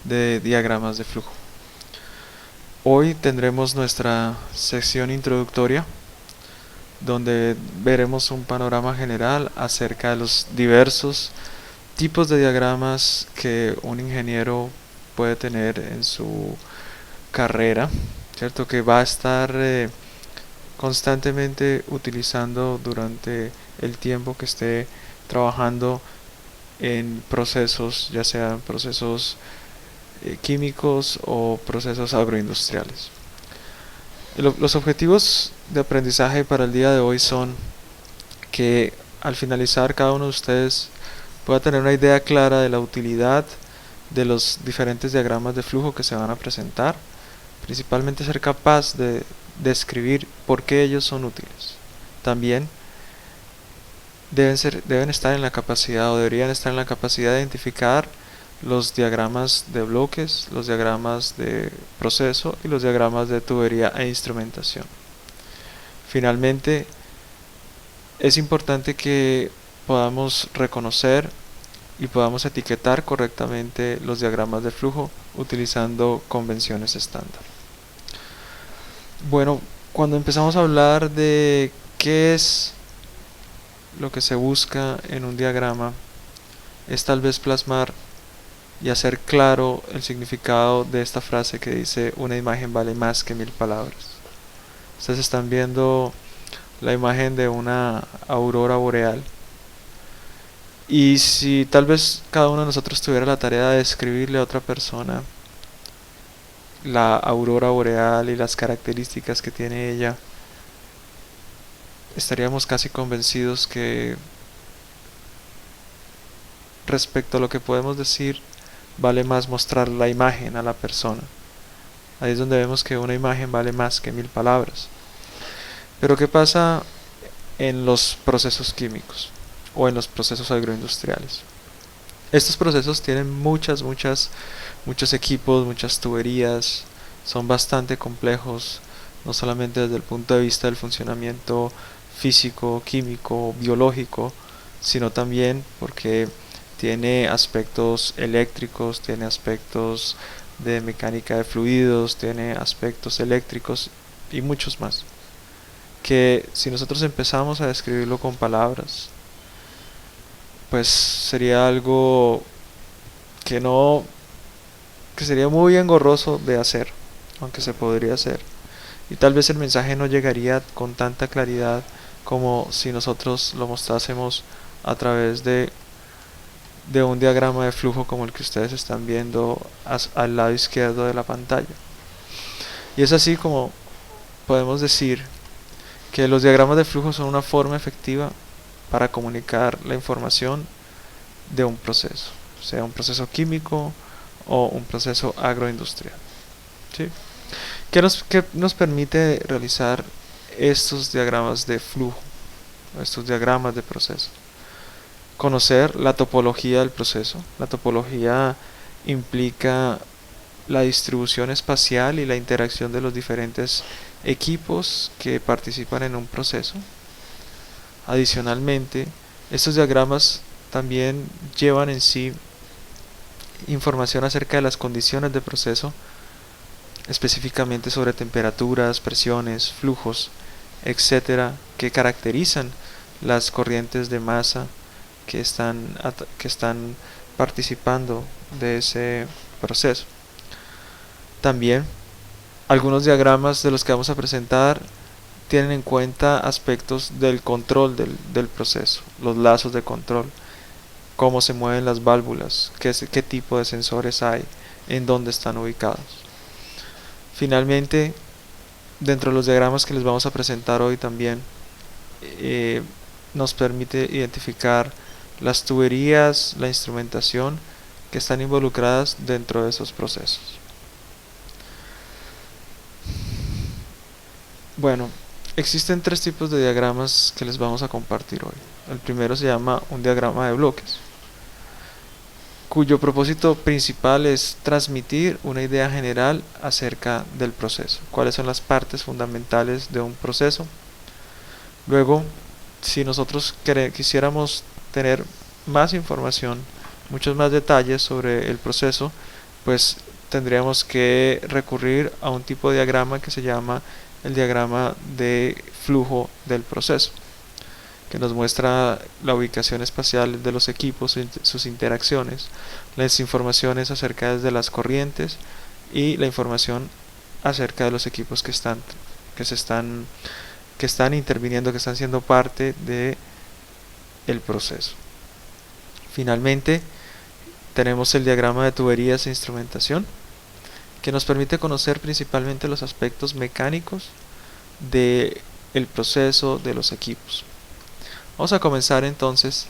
de diagramas de flujo. Hoy tendremos nuestra sección introductoria donde veremos un panorama general acerca de los diversos tipos de diagramas que un ingeniero puede tener en su carrera, ¿cierto? Que va a estar constantemente utilizando durante el tiempo que esté trabajando en procesos, ya sean procesos químicos o procesos agroindustriales. Los objetivos de aprendizaje para el día de hoy son que al finalizar cada uno de ustedes pueda tener una idea clara de la utilidad de los diferentes diagramas de flujo que se van a presentar, principalmente ser capaz de describir por qué ellos son útiles. También deben estar en la capacidad o deberían estar en la capacidad de identificar los diagramas de bloques, los diagramas de proceso y los diagramas de tubería e instrumentación. Finalmente, es importante que podamos reconocer y podamos etiquetar correctamente los diagramas de flujo utilizando convenciones estándar. Bueno, cuando empezamos a hablar de qué es lo que se busca en un diagrama, es tal vez plasmar y hacer claro el significado de esta frase que dice: una imagen vale más que 1000 palabras. Ustedes están viendo la imagen de una aurora boreal. Y si tal vez cada uno de nosotros tuviera la tarea de describirle a otra persona la aurora boreal y las características que tiene ella, estaríamos casi convencidos que respecto a lo que podemos decir, vale más mostrar la imagen a la persona. Ahí es donde vemos que una imagen vale más que 1000 palabras. Pero ¿qué pasa en los procesos químicos o en los procesos agroindustriales? Estos procesos tienen muchos equipos, muchas tuberías, son bastante complejos, no solamente desde el punto de vista del funcionamiento físico, químico, biológico, sino también porque tiene aspectos eléctricos, tiene aspectos de mecánica de fluidos, tiene aspectos eléctricos y muchos más, que si nosotros empezamos a describirlo con palabras, pues sería algo que no que sería muy engorroso de hacer, aunque se podría hacer, y tal vez el mensaje no llegaría con tanta claridad como si nosotros lo mostrásemos a través de un diagrama de flujo como el que ustedes están viendo al lado izquierdo de la pantalla. Y es así como podemos decir que los diagramas de flujo son una forma efectiva para comunicar la información de un proceso, sea un proceso químico o un proceso agroindustrial. ¿Sí? ¿Qué nos permite realizar estos diagramas de flujo, estos diagramas de proceso? Conocer la topología del proceso. La topología implica la distribución espacial y la interacción de los diferentes equipos que participan en un proceso. Adicionalmente, estos diagramas también llevan en sí información acerca de las condiciones de proceso, específicamente sobre temperaturas, presiones, flujos, etcétera, que caracterizan las corrientes de masa que están participando de ese proceso. También algunos diagramas de los que vamos a presentar tienen en cuenta aspectos del control del proceso, los lazos de control, cómo se mueven las válvulas, qué tipo de sensores hay, en dónde están ubicados. Finalmente, dentro de los diagramas que les vamos a presentar hoy también, nos permite identificar las tuberías, la instrumentación que están involucradas dentro de esos procesos. Bueno, existen tres tipos de diagramas que les vamos a compartir hoy. El primero se llama un diagrama de bloques, cuyo propósito principal es transmitir una idea general acerca del proceso, cuáles son las partes fundamentales de un proceso. Luego, si nosotros quisiéramos tener más información, muchos más detalles sobre el proceso, pues tendríamos que recurrir a un tipo de diagrama que se llama el diagrama de flujo del proceso, que nos muestra la ubicación espacial de los equipos, sus interacciones, las informaciones acerca de las corrientes y la información acerca de los equipos que están interviniendo, que están siendo parte de el proceso. Finalmente, tenemos el diagrama de tuberías e instrumentación, que nos permite conocer principalmente los aspectos mecánicos del proceso de los equipos. Vamos a comenzar entonces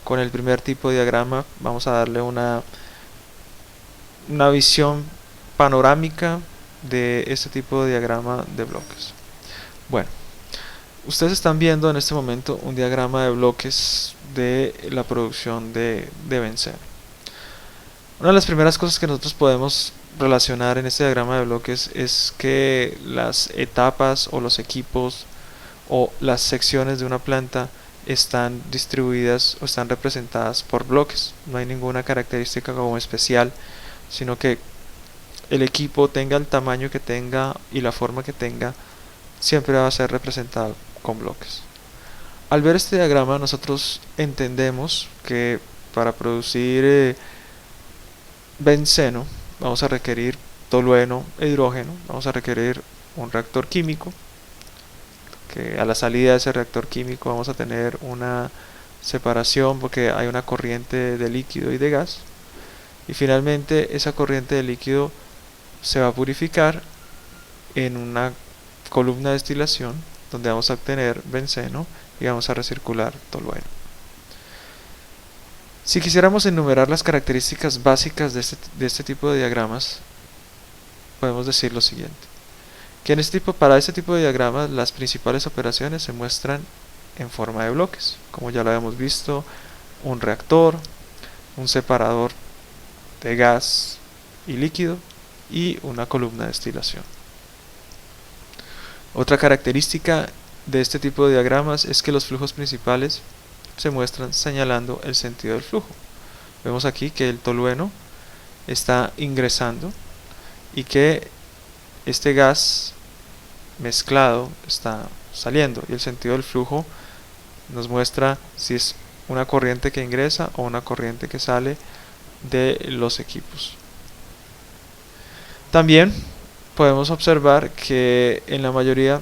con el primer tipo de diagrama. Vamos a darle una visión panorámica de este tipo de diagrama de bloques. Bueno, ustedes están viendo en este momento un diagrama de bloques de la producción de benceno. Una de las primeras cosas que nosotros podemos relacionar en este diagrama de bloques es que las etapas o los equipos o las secciones de una planta están distribuidas o están representadas por bloques. No hay ninguna característica como especial, sino que el equipo, tenga el tamaño que tenga y la forma que tenga, siempre va a ser representado con bloques. Al ver este diagrama, nosotros entendemos que para producir benceno vamos a requerir tolueno e hidrógeno. Vamos a requerir un reactor químico, que a la salida de ese reactor químico vamos a tener una separación porque hay una corriente de líquido y de gas, y finalmente esa corriente de líquido se va a purificar en una columna de destilación donde vamos a obtener benceno y vamos a recircular tolueno. Si quisiéramos enumerar las características básicas de este tipo de diagramas, podemos decir lo siguiente: que para este tipo de diagramas las principales operaciones se muestran en forma de bloques, como ya lo habíamos visto: un reactor, un separador de gas y líquido y una columna de destilación. Otra característica de este tipo de diagramas es que los flujos principales se muestran señalando el sentido del flujo. Vemos aquí que el tolueno está ingresando y que este gas mezclado está saliendo, y el sentido del flujo nos muestra si es una corriente que ingresa o una corriente que sale de los equipos. También podemos observar que en la mayoría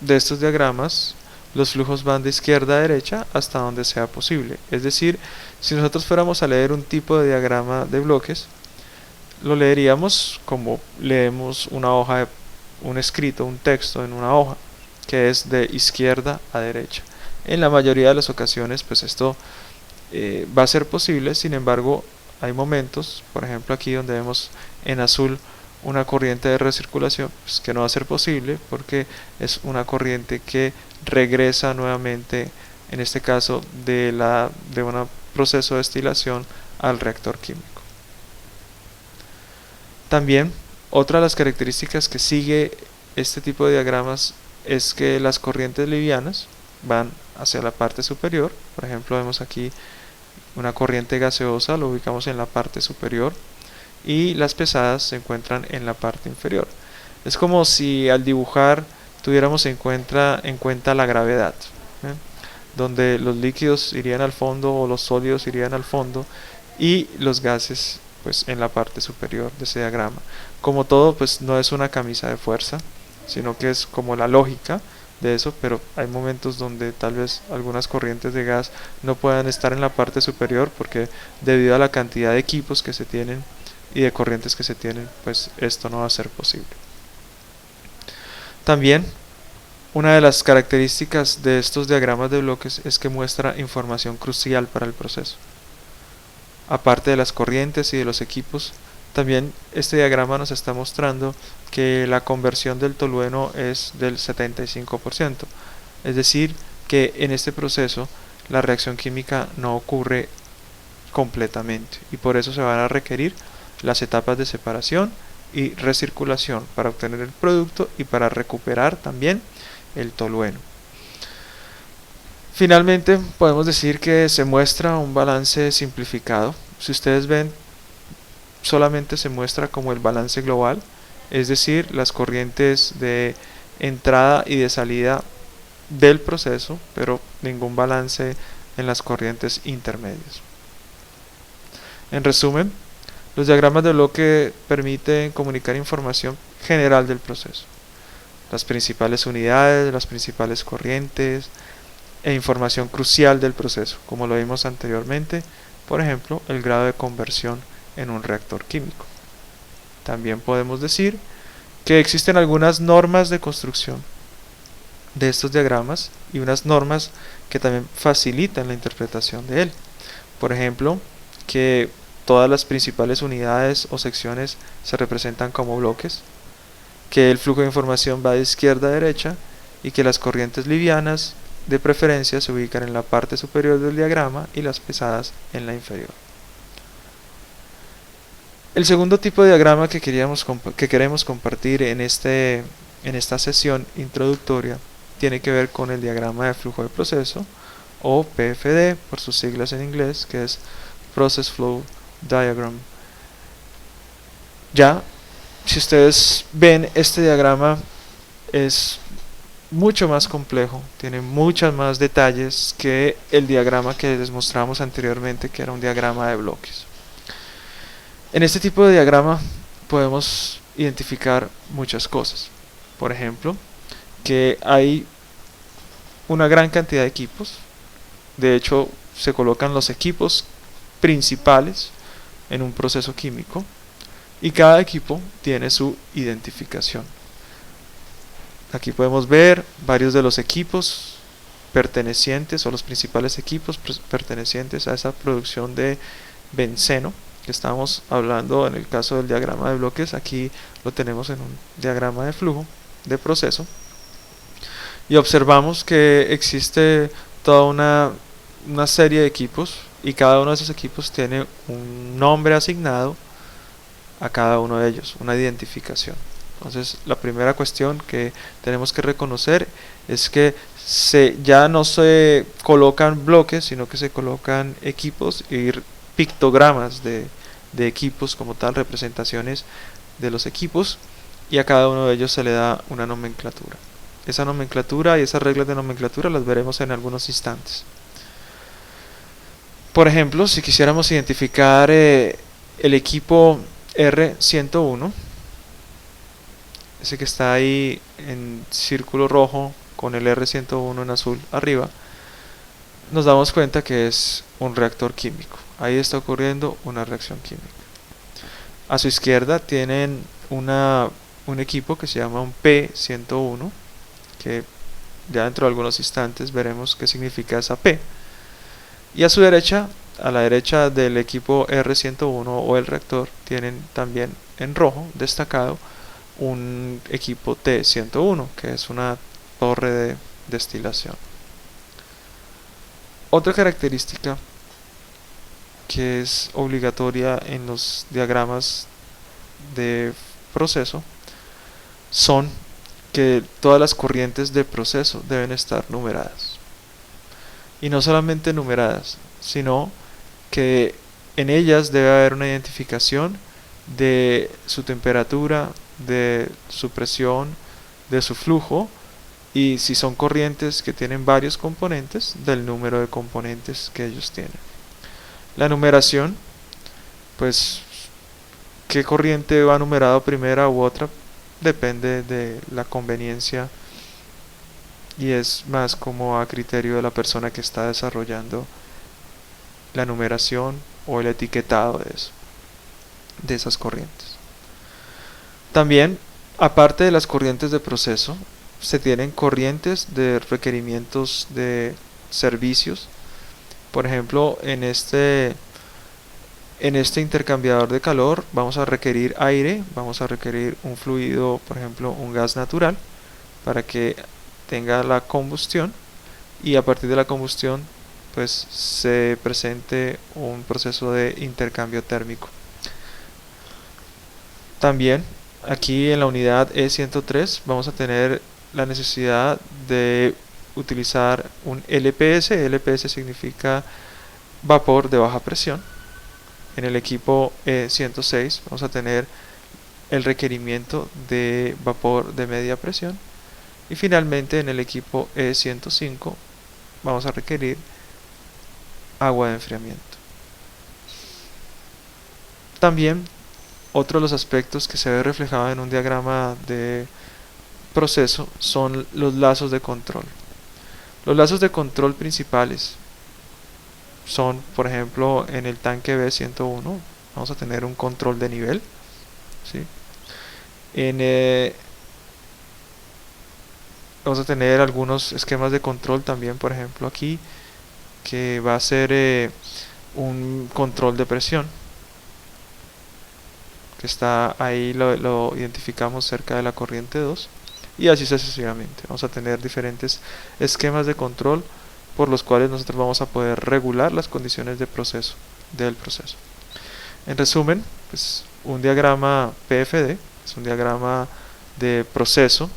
de estos diagramas los flujos van de izquierda a derecha hasta donde sea posible. Es decir, si nosotros fuéramos a leer un tipo de diagrama de bloques, lo leeríamos como leemos una hoja, un escrito, un texto en una hoja, que es de izquierda a derecha. En la mayoría de las ocasiones, pues esto va a ser posible. Sin embargo, hay momentos, por ejemplo aquí donde vemos en azul una corriente de recirculación, pues que no va a ser posible porque es una corriente que regresa nuevamente, en este caso de un proceso de destilación, al reactor químico. También otra de las características que sigue este tipo de diagramas es que las corrientes livianas van hacia la parte superior. Por ejemplo, vemos aquí una corriente gaseosa, lo ubicamos en la parte superior, y las pesadas se encuentran en la parte inferior. Es como si al dibujar tuviéramos en cuenta la gravedad, donde los líquidos irían al fondo o los sólidos irían al fondo y los gases pues en la parte superior de ese diagrama. Como todo, pues no es una camisa de fuerza, sino que es como la lógica de eso, pero hay momentos donde tal vez algunas corrientes de gas no puedan estar en la parte superior porque debido a la cantidad de equipos que se tienen y de corrientes que se tienen, pues esto no va a ser posible. También una de las características de estos diagramas de bloques es que muestra información crucial para el proceso. Aparte de las corrientes y de los equipos, también este diagrama nos está mostrando que la conversión del tolueno es del 75%, es decir, que en este proceso la reacción química no ocurre completamente y por eso se van a requerir las etapas de separación y recirculación para obtener el producto y para recuperar también el tolueno. Finalmente podemos decir que se muestra un balance simplificado. Si ustedes ven, solamente se muestra como el balance global, es decir, las corrientes de entrada y de salida del proceso, pero ningún balance en las corrientes intermedias. En resumen, los diagramas de bloque permiten comunicar información general del proceso, las principales unidades, las principales corrientes e información crucial del proceso, como lo vimos anteriormente, por ejemplo, el grado de conversión en un reactor químico. También podemos decir que existen algunas normas de construcción de estos diagramas y unas normas que también facilitan la interpretación de él. Por ejemplo, que todas las principales unidades o secciones se representan como bloques, que el flujo de información va de izquierda a derecha y que las corrientes livianas de preferencia se ubican en la parte superior del diagrama y las pesadas en la inferior. El segundo tipo de diagrama que queremos compartir en esta sesión introductoria tiene que ver con el diagrama de flujo de proceso, o PFD por sus siglas en inglés, que es Process Flow Diagram. Ya, si ustedes ven, este diagrama es mucho más complejo, tiene muchos más detalles que el diagrama que les mostramos anteriormente, que era un diagrama de bloques. En este tipo de diagrama podemos identificar muchas cosas. Por ejemplo, que hay una gran cantidad de equipos. De hecho, se colocan los equipos principales en un proceso químico y cada equipo tiene su identificación. Aquí podemos ver varios de los equipos pertenecientes, o los principales equipos pertenecientes a esa producción de benceno que estamos hablando en el caso del diagrama de bloques. Aquí lo tenemos en un diagrama de flujo de proceso y observamos que existe toda una serie de equipos y cada uno de esos equipos tiene un nombre asignado a cada uno de ellos, una identificación. Entonces, la primera cuestión que tenemos que reconocer es que ya no se colocan bloques, sino que se colocan equipos y pictogramas de equipos como tal, representaciones de los equipos, y a cada uno de ellos se le da una nomenclatura. Esa nomenclatura y esas reglas de nomenclatura las veremos en algunos instantes. Por ejemplo, si quisiéramos identificar el equipo R101, ese que está ahí en círculo rojo con el R101 en azul arriba, nos damos cuenta que es un reactor químico. Ahí está ocurriendo una reacción química. A su izquierda tienen un equipo que se llama un P101, que ya dentro de algunos instantes veremos qué significa esa P. Y a su derecha, a la derecha del equipo R101 o el reactor, tienen también en rojo destacado un equipo T101, que es una torre de destilación. Otra característica que es obligatoria en los diagramas de proceso son que todas las corrientes de proceso deben estar numeradas. Y no solamente numeradas, sino que en ellas debe haber una identificación de su temperatura, de su presión, de su flujo, y si son corrientes que tienen varios componentes, del número de componentes que ellos tienen. La numeración, pues, qué corriente va numerado primera u otra, depende de la conveniencia y es más como a criterio de la persona que está desarrollando la numeración o el etiquetado de esas corrientes. También, aparte de las corrientes de proceso, se tienen corrientes de requerimientos de servicios. Por ejemplo, en este intercambiador de calor vamos a requerir aire, vamos a requerir un fluido, por ejemplo un gas natural, para que tenga la combustión, y a partir de la combustión pues se presente un proceso de intercambio térmico. También aquí en la unidad E103 vamos a tener la necesidad de utilizar un LPS. LPS significa vapor de baja presión, en el equipo E106 vamos a tener el requerimiento de vapor de media presión, y finalmente en el equipo E105 vamos a requerir agua de enfriamiento. También otro de los aspectos que se ve reflejado en un diagrama de proceso son los lazos de control. Los lazos de control principales son, por ejemplo, en el tanque B101 vamos a tener un control de nivel, ¿sí? Vamos a tener algunos esquemas de control también, por ejemplo aquí, que va a ser un control de presión, que está ahí, lo identificamos cerca de la corriente 2, y así sucesivamente. Vamos a tener diferentes esquemas de control por los cuales nosotros vamos a poder regular las condiciones de proceso del proceso. En resumen, pues un diagrama PFD es un diagrama de proceso,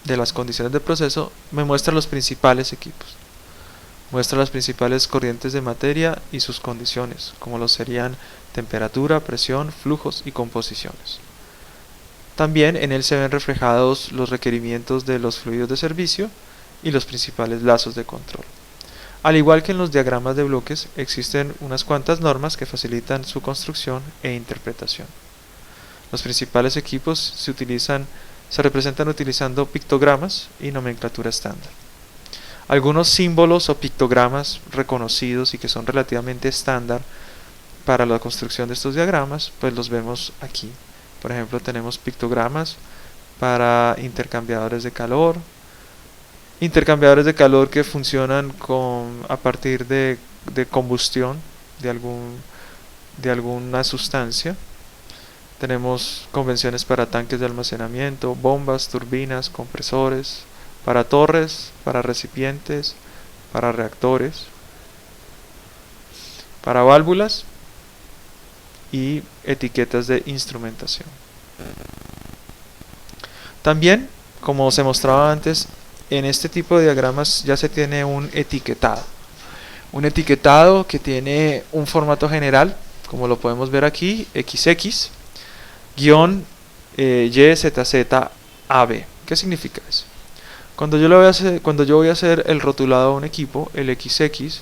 de las condiciones de proceso, me muestra los principales equipos, muestra las principales corrientes de materia y sus condiciones, como lo serían temperatura, presión, flujos y composiciones. También en él se ven reflejados los requerimientos de los fluidos de servicio y los principales lazos de control. Al igual que en los diagramas de bloques, existen unas cuantas normas que facilitan su construcción e interpretación. Los principales equipos se representan utilizando pictogramas y nomenclatura estándar. Algunos símbolos o pictogramas reconocidos y que son relativamente estándar para la construcción de estos diagramas, pues los vemos aquí. Por ejemplo, tenemos pictogramas para intercambiadores de calor que funcionan a partir de combustión de alguna sustancia. Tenemos convenciones para tanques de almacenamiento, bombas, turbinas, compresores, para torres, para recipientes, para reactores, para válvulas y etiquetas de instrumentación. También, como se mostraba antes, en este tipo de diagramas ya se tiene un etiquetado. Un etiquetado que tiene un formato general, como lo podemos ver aquí, XX, guión YZZAB. ¿Qué significa eso? Cuando yo voy a hacer el rotulado a un equipo, el XX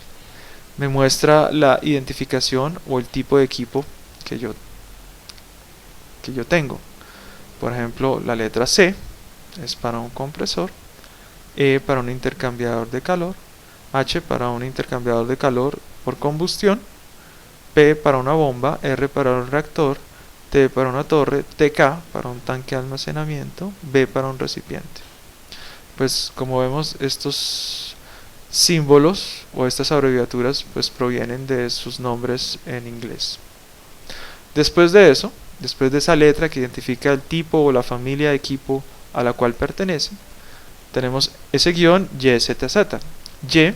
me muestra la identificación o el tipo de equipo que yo tengo. Por ejemplo, la letra C es para un compresor, E para un intercambiador de calor, H para un intercambiador de calor por combustión, P para una bomba, R para un reactor, T para una torre, TK para un tanque de almacenamiento, B para un recipiente. Pues como vemos, estos símbolos o estas abreviaturas pues provienen de sus nombres en inglés. Después de eso, después de esa letra que identifica el tipo o la familia de equipo a la cual pertenece, tenemos ese guión YZZ. Y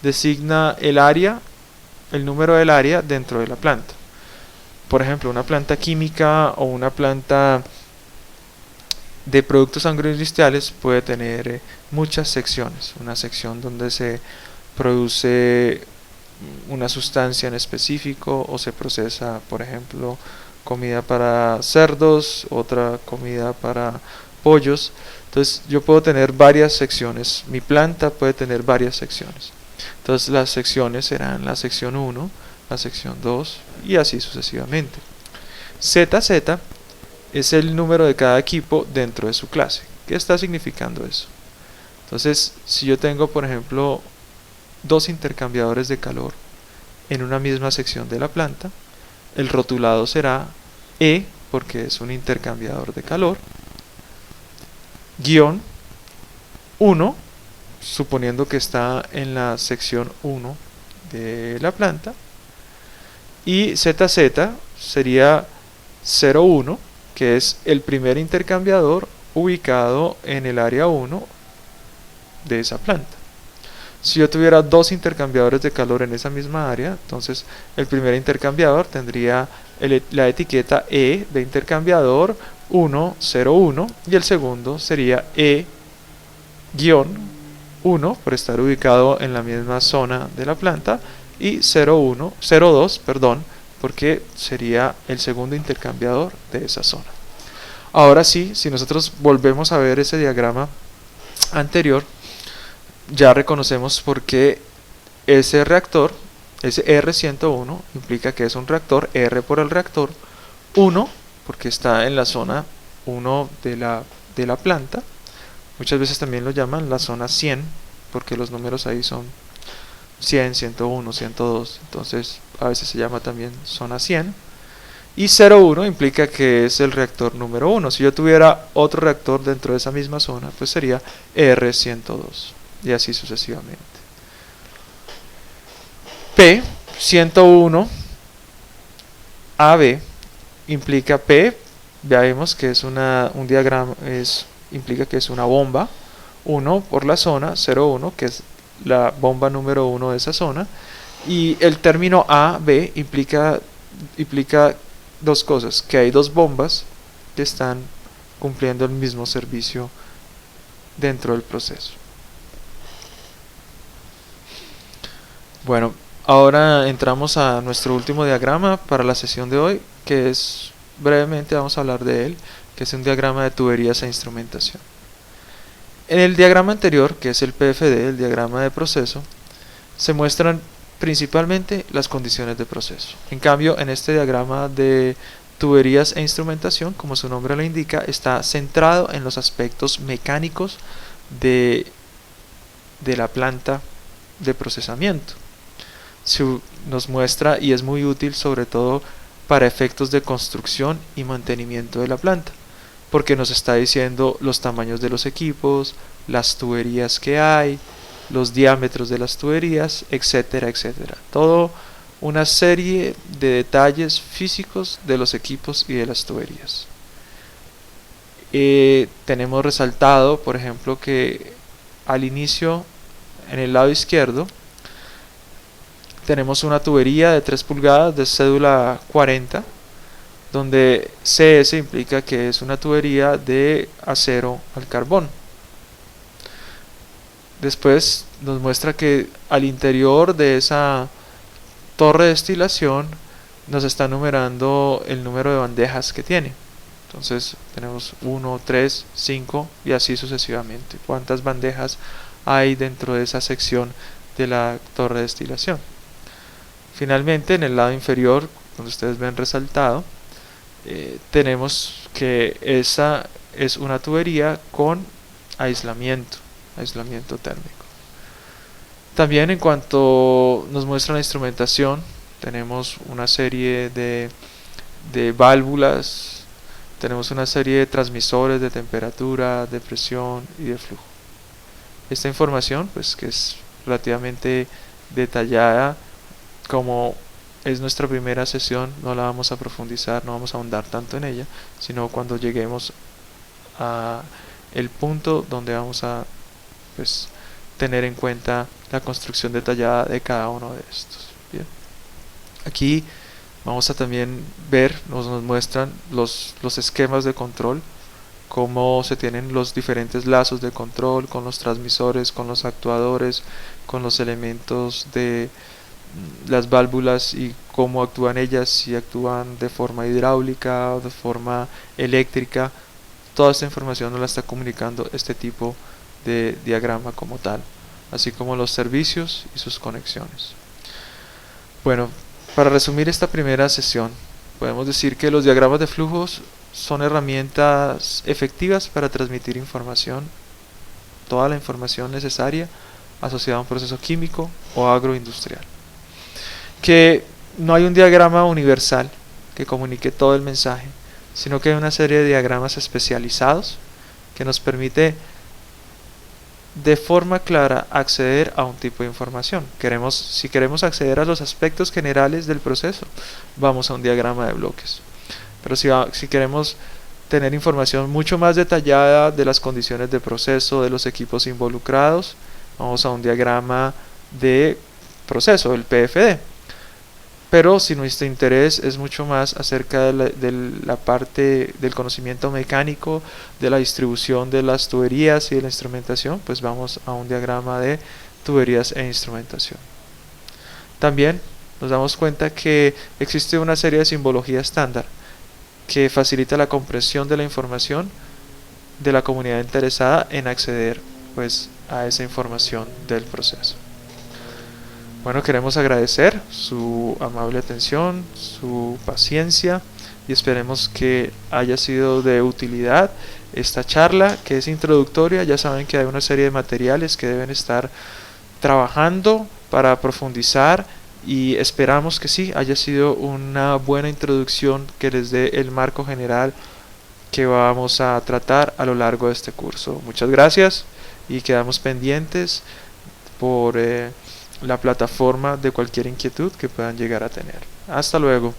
designa el área, el número del área dentro de la planta. Por ejemplo, una planta química o una planta de productos agroindustriales puede tener muchas secciones. Una sección donde se produce una sustancia en específico o se procesa, por ejemplo, comida para cerdos, otra comida para pollos. Entonces yo puedo tener varias secciones, mi planta puede tener varias secciones. Entonces las secciones serán la sección 1, la sección 2 y así sucesivamente. ZZ es el número de cada equipo dentro de su clase. ¿Qué está significando eso? Entonces, si yo tengo, por ejemplo, dos intercambiadores de calor en una misma sección de la planta, el rotulado será E, porque es un intercambiador de calor, guión 1, suponiendo que está en la sección 1 de la planta, y ZZ sería 01, que es el primer intercambiador ubicado en el área 1 de esa planta. Si yo tuviera dos intercambiadores de calor en esa misma área, entonces el primer intercambiador tendría la etiqueta E de intercambiador 101 y el segundo sería E-1 por estar ubicado en la misma zona de la planta y 02 porque sería el segundo intercambiador de esa zona. Ahora sí, si nosotros volvemos a ver ese diagrama anterior, ya reconocemos por qué ese reactor, ese R101, implica que es un reactor, R por el reactor, 1, porque está en la zona 1 de la planta. Muchas veces también lo llaman la zona 100, porque los números ahí son 100, 101, 102, entonces a veces se llama también zona 100. Y 01 implica que es el reactor número 1. Si yo tuviera otro reactor dentro de esa misma zona, pues sería R102, y así sucesivamente. P101 AB implica P, ya vemos que es un diagrama, implica que es una bomba, 1 por la zona, 01 que es la bomba número 1 de esa zona, y el término AB implica dos cosas, que hay dos bombas que están cumpliendo el mismo servicio dentro del proceso. Bueno, ahora entramos a nuestro último diagrama para la sesión de hoy, que es, brevemente vamos a hablar de él, que es un diagrama de tuberías e instrumentación. En el diagrama anterior, que es el PFD, el diagrama de proceso, se muestran principalmente las condiciones de proceso. En cambio, en este diagrama de tuberías e instrumentación, como su nombre lo indica, está centrado en los aspectos mecánicos de la planta de procesamiento. Nos muestra, y es muy útil sobre todo para efectos de construcción y mantenimiento de la planta, porque nos está diciendo los tamaños de los equipos, las tuberías que hay, los diámetros de las tuberías, etcétera, etcétera. Todo una serie de detalles físicos de los equipos y de las tuberías. Tenemos resaltado, por ejemplo, que al inicio, en el lado izquierdo, tenemos una tubería de 3 pulgadas de cédula 40, donde CS implica que es una tubería de acero al carbón. Después nos muestra que al interior de esa torre de destilación nos está numerando el número de bandejas que tiene. Entonces tenemos 1, 3, 5 y así sucesivamente. ¿Cuántas bandejas hay dentro de esa sección de la torre de destilación? Finalmente, en el lado inferior, donde ustedes ven resaltado, tenemos que esa es una tubería con aislamiento térmico. También, en cuanto nos muestra la instrumentación, tenemos una serie de válvulas, tenemos una serie de transmisores de temperatura, de presión y de flujo. Esta información, pues, que es relativamente detallada, como es nuestra primera sesión, no la vamos a profundizar, no vamos a ahondar tanto en ella, sino cuando lleguemos a el punto donde vamos a, pues, tener en cuenta la construcción detallada de cada uno de estos. Bien. Aquí vamos a también ver, nos muestran los esquemas de control, cómo se tienen los diferentes lazos de control con los transmisores, con los actuadores, con los elementos de las válvulas y cómo actúan ellas, si actúan de forma hidráulica o de forma eléctrica. Toda esta información nos la está comunicando este tipo de diagrama como tal, así como los servicios y sus conexiones. Bueno, para resumir esta primera sesión, podemos decir que los diagramas de flujos son herramientas efectivas para transmitir información, toda la información necesaria asociada a un proceso químico o agroindustrial. Que no hay un diagrama universal que comunique todo el mensaje, sino que hay una serie de diagramas especializados que nos permite de forma clara acceder a un tipo de información. Si queremos acceder a los aspectos generales del proceso, vamos a un diagrama de bloques. Pero si queremos tener información mucho más detallada de las condiciones de proceso, de los equipos involucrados, vamos a un diagrama de proceso, el PFD. Pero si nuestro interés es mucho más acerca de la parte del conocimiento mecánico, de la distribución de las tuberías y de la instrumentación, pues vamos a un diagrama de tuberías e instrumentación. También nos damos cuenta que existe una serie de simbología estándar que facilita la comprensión de la información de la comunidad interesada en acceder pues a esa información del proceso. Bueno, queremos agradecer su amable atención, su paciencia y esperemos que haya sido de utilidad esta charla que es introductoria. Ya saben que hay una serie de materiales que deben estar trabajando para profundizar y esperamos que sí haya sido una buena introducción que les dé el marco general que vamos a tratar a lo largo de este curso. Muchas gracias y quedamos pendientes por la plataforma de cualquier inquietud que puedan llegar a tener. Hasta luego.